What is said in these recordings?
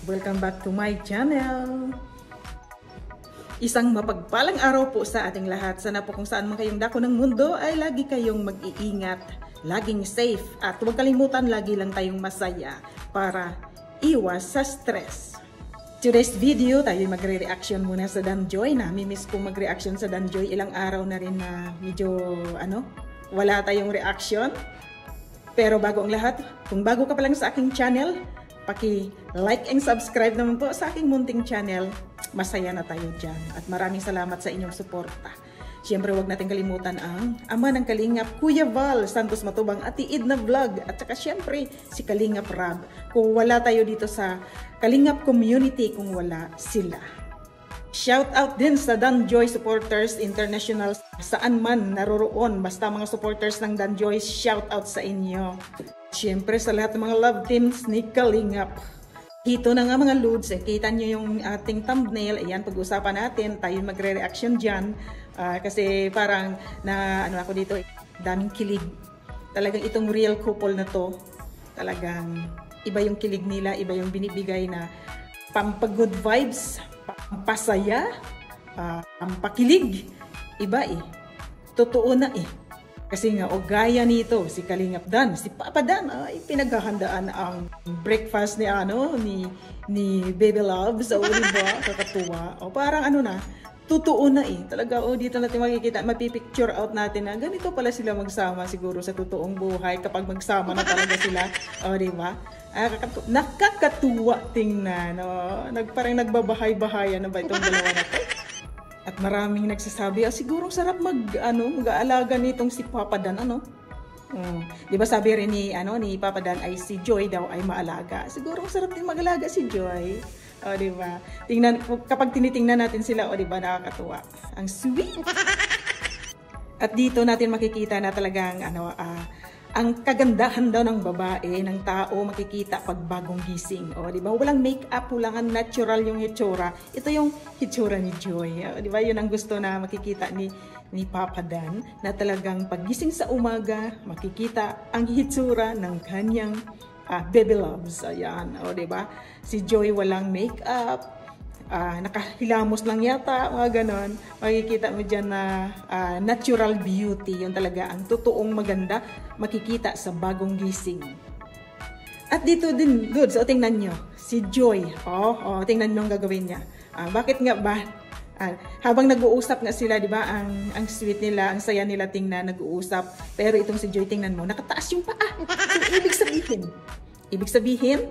Welcome back to my channel. Isang mapagpalang araw po sa ating lahat. Sana po kung saan man kayong dako ng mundo ay lagi kayong mag-iingat, laging safe at huwag kalimutan lagi lang tayong masaya para iwas sa stress. Today's video, tayo magre-reaction muna sa Danjoy. Nami-miss kong mag-reaction sa Danjoy. Ilang araw na rin na medyo wala tayong reaction. Pero bago ang lahat, kung bago ka pa lang sa aking channel, paki-like and subscribe naman po sa aking munting channel. Masaya na tayo dyan. At maraming salamat sa inyong suporta. Siyempre, huwag natin kalimutan ang ama ng Kalingap, Kuya Val Santos Matubang, Ate Edna Vlog. At saka siyempre, si Kalingap Rab. Kung wala tayo dito sa Kalingap community, kung wala sila. Shout out din sa Danjoy Supporters International. Saan man naroroon, basta mga supporters ng Danjoy, shout out sa inyo. Siyempre sa lahat ng mga love teams ni Kalingap. Ito na nga mga Lods, kita nyo yung ating thumbnail. Ayan, pag-usapan natin, tayo magre-reaction dyan. Kasi parang ako dito, daming kilig. Talagang itong real couple na to, talagang iba yung kilig nila, iba yung binibigay na pampag-good vibes, pampasaya, pampakilig. Iba totoo na Kasi nga, gaya nito, si Kalingap Dan, si Papa Dan, ay pinaghahandaan ang breakfast ni Baby Love. So, diba? Kakatuwa. Parang totoo na Talaga, dito natin makikita, mapipicture out natin na ganito pala sila magsama siguro sa totoong buhay kapag magsama na talaga sila. Diba? Nakakatuwa tingnan. Parang nagbabahay-bahayan na ba itong dalawa na to? At maraming nagsasabi, siguro sarap mag-aalaga nitong si Papa Dan, Di ba sabi rin ni Papa Dan ay si Joy daw ay maalaga. Siguro sarap din mag-alaga si Joy. Di ba? Kapag tinitingnan natin sila, di ba, nakakatuwa. Ang sweet! At dito natin makikita na talagang ang kagandahan daw ng babae, ng tao, makikita pag bagong gising. Di ba? Walang make-up, walang natural yung hitsura. Ito yung hitsura ni Joy. Di ba? Yun ang gusto na makikita ni Papa Dan, na talagang paggising sa umaga, makikita ang hitsura ng kanyang Baby Loves. Ayan. Di ba? Si Joy walang make-up. Nakahilamos lang yata, mga ganon. Makikita mo dyan na natural beauty, yung talaga ang totoong maganda, makikita sa bagong gising. At dito din, Lods, tingnan nyo, si Joy, tingnan nyo ang gagawin niya. Bakit nga ba? Habang nag-uusap nga sila, di ba, ang sweet nila, ang saya nila tingnan, nag-uusap. Pero itong si Joy, tingnan mo, nakataas yung paa. So, ibig sabihin,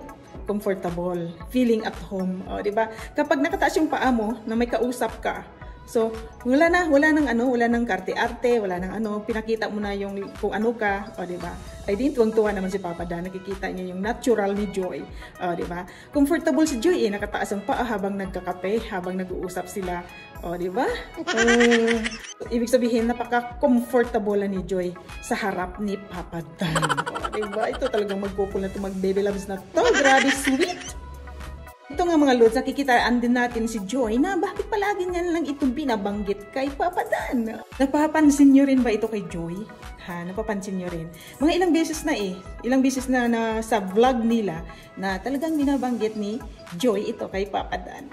comfortable, feeling at home, di ba? Kapag nakataas yung paa mo na may kausap ka, so wala nang karte-arte, wala nang pinakita mo na yung kung ano ka, di ba? Ay din tuwang-tuwa naman si Papa Dan, nakikita niya yung natural ni Joy, di ba? Comfortable si Joy, nakataas ang paa habang nagkakape, habang nag-uusap sila, di ba? Ibig sabihin napaka-comfortable ni Joy sa harap ni Papa Dan. Diba? Ito talagang magpupul na ito, mag-baby loves na to. Grabe sweet! Ito nga mga Lods, nakikitaan din natin si Joy na bakit palagi niya lang itong binabanggit kay Papa Dan. Napapansin nyo rin ba ito kay Joy? Napapansin nyo rin. Mga ilang beses na sa vlog nila na talagang binabanggit ni Joy ito kay Papa Dan.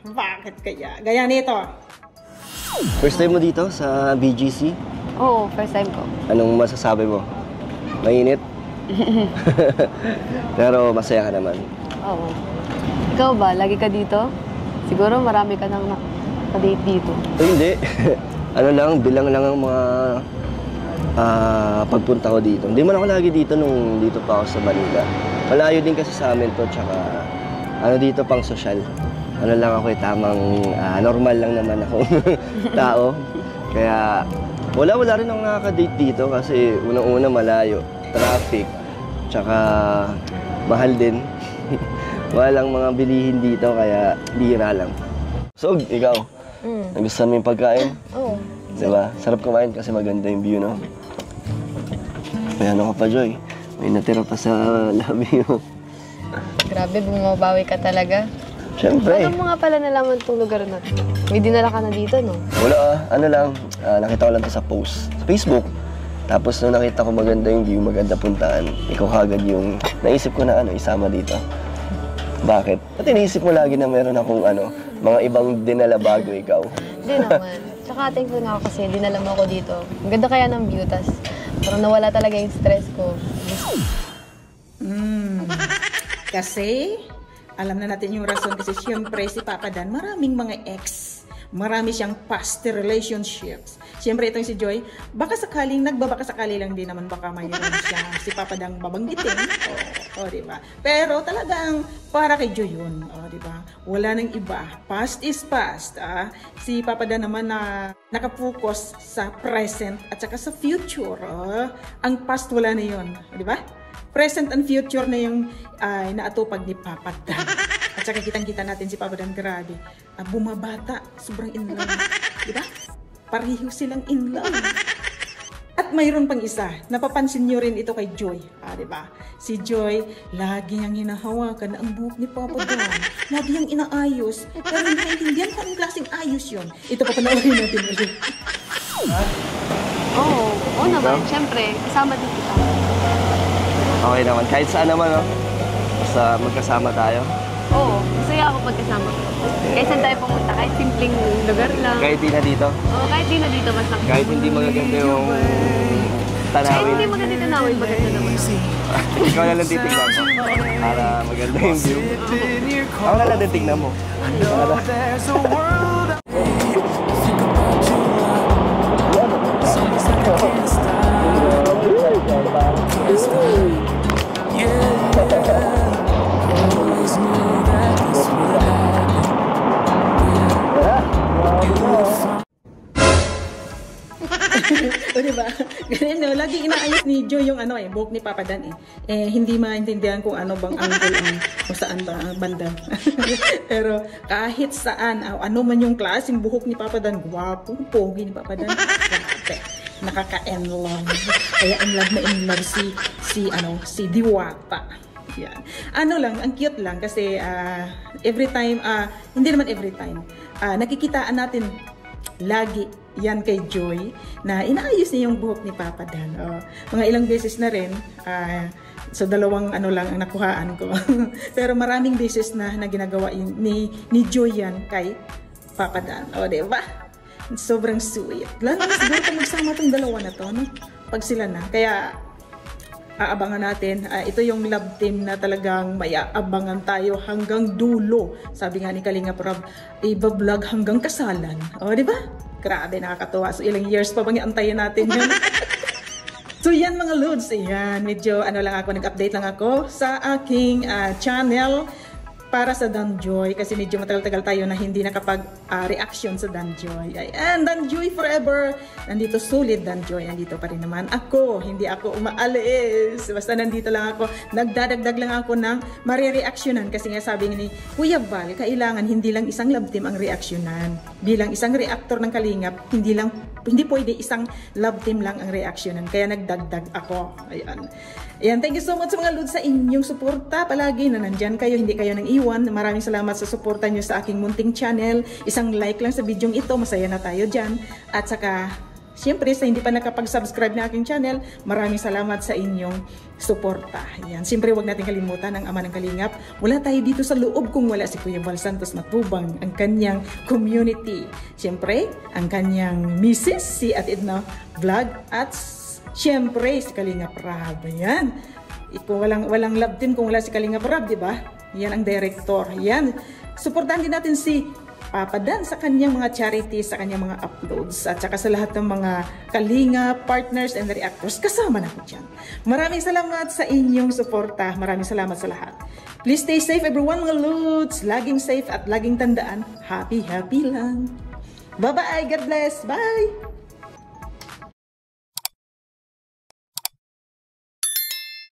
Bakit kaya? Gaya nito. First time mo dito sa BGC? Oo, first time ko. Anong masasabi mo? Mainit? Pero masaya ka naman. Oo. Ikaw ba? Lagi ka dito? Siguro marami ka nang nakadate dito. Hindi. Bilang lang ang mga pagpunta ko dito. Hindi man ako lagi dito nung dito pa ako sa Manila. Malayo din kasi sa amin to, tsaka dito pang sosyal. Lang ako tamang normal lang naman ako tao. Kaya wala rin akong nakaka-date dito kasi unang-una malayo, traffic, tsaka mahal din. Walang mga bilihin dito kaya bihira lang. So, ikaw, nagustuhan mo yung pagkain? Oo. Diba? Sarap kumain kasi maganda yung view, no? May ka pa, Joy. May natira pa sa labi mo. Grabe, bumabawi ka talaga. Siyempre. Paano mo nga pala nalaman itong lugar na ito? May dinala ka na dito, no? Wala, nakita ko lang ito sa post. Sa Facebook. Tapos nung nakita ko maganda yung view, maganda puntaan, ikaw agad yung naisip ko na isama dito. Bakit? At iniisip mo lagi na meron akong mga ibang dinala bago ikaw. Hindi naman. Tsaka thankful nga ako kasi dinala mo ako dito. Ang ganda kaya ng view, tas parang nawala talaga yung stress ko. Kasi, alam na natin yung rason kasi siyempre si Papa Dan, maraming mga ex. Marami siyang past relationships. Siyempre itong si Joy, baka sakali lang din naman baka mayroon siya si Papa Dan babanggitin. O diba? Pero talagang para kay Joy yun. O diba? Wala nang iba. Past is past. Si Papa Dan naman na nakapokus sa present at saka sa future. Ang past wala na yun. O diba? Present and future na yung naatupag ni Papa Dan. At saka kitang-kita natin si Papa Dan, grabe. Bumabata, sobrang in love. Diba? Pareho silang in love. At mayroon pang isa, napapansin nyo rin ito kay Joy. Diba? Si Joy, lagi niyang hinahawakan ang buhok ni Papa Dan. Lagi niyang inaayos. Pero hindi naintindihan kung anong klaseng ayos yun. Ito pa panoorin natin ulit. Oo naman. Siyempre, kasama din kita. Okay naman. Kahit saan naman, basta magkasama tayo. Oo, masaya ako pagkasama ko. Kahit saan tayo pumunta, kahit simpleng lugar lang. Kahit di na dito? Oo, kahit di na dito, basta. Kahit hindi magaganda yung tanawin. Kahit hindi maganda yung tanawin, maganda naman. Ikaw na lang titignan mo. Para maganda yung view. Ako na lang titignan mo. O diba? Ganun, lagi inaayos ni Joy yung buhok ni Papa Dan hindi maintindihan kung ano bang angle kung saan ba ang banda. Pero kahit saan, ano man yung klaseng buhok ni Papa Dan, gwapo, pogi ni Papa Dan. Grabe. Nakaka-in-love. Kaya in-love si Diwata. Yan. Ang cute lang kasi every time, hindi naman every time, nakikitaan natin lagi yan kay Joy na inaayos niya yung buhok ni Papa Dan. Mga ilang beses na rin, so dalawang lang ang nakuhaan ko. Pero maraming beses na ginagawa ni Joy yan kay Papa Dan. Diba? Sobrang sweet. Lalo na siguro kung magsama itong dalawa na to, pag sila na. Kaya aabangan natin. Ito yung love team na talagang may aabangan tayo hanggang dulo. Sabi nga ni Kalinga Prab, iba-vlog hanggang kasalan. Diba? Grabe, nakakatuwa. So, ilang years pa bang iantayin natin yun? So, yan mga Lods. Ayan, medyo nag-update lang ako sa aking channel para sa Danjoy kasi medyo matagal-tagal tayo na hindi nakapag-reaction sa Danjoy. Ayan, Danjoy forever! Nandito solid Danjoy, nandito pa rin naman ako. Hindi ako umaalis. Basta nandito lang ako. Nagdadagdag lang ako ng marireactionan kasi nga sabi ni Kuya Val, kailangan hindi lang isang love team ang reactionan. Bilang isang reactor ng Kalingap, hindi pwede isang love team lang ang reactionan. Kaya nagdagdag ako. Ayan. Ayan, thank you so much sa mga Lods sa inyong suporta. Palagi na nandyan kayo, hindi kayo nang iwan. Maraming salamat sa suporta nyo sa aking munting channel. Isang like lang sa video ito, masaya na tayo dyan. At saka, siyempre, sa hindi pa nakapag-subscribe na aking channel, maraming salamat sa inyong suporta. Ayan, siyempre, huwag natin kalimutan ang Ama ng Kalingap. Wala tayo dito sa loob kung wala si Kuya Val Santos Matubang, ang kanyang community. Siyempre, ang kanyang misis, si Ate Edna Vlog, at siyempre, si Kalinga Prab. Yan. Walang love team kung wala si Kalinga Prab, di ba? Yan ang director. Yan. Suportahan din natin si Papa Dan sa kanyang mga charities, sa kanyang mga uploads, at saka sa lahat ng mga Kalinga partners and reactors. Kasama na ko dyan. Maraming salamat sa inyong suporta. Maraming salamat sa lahat. Please stay safe everyone mga Lods. Laging safe at laging tandaan, happy lang. Bye-bye. God bless. Bye!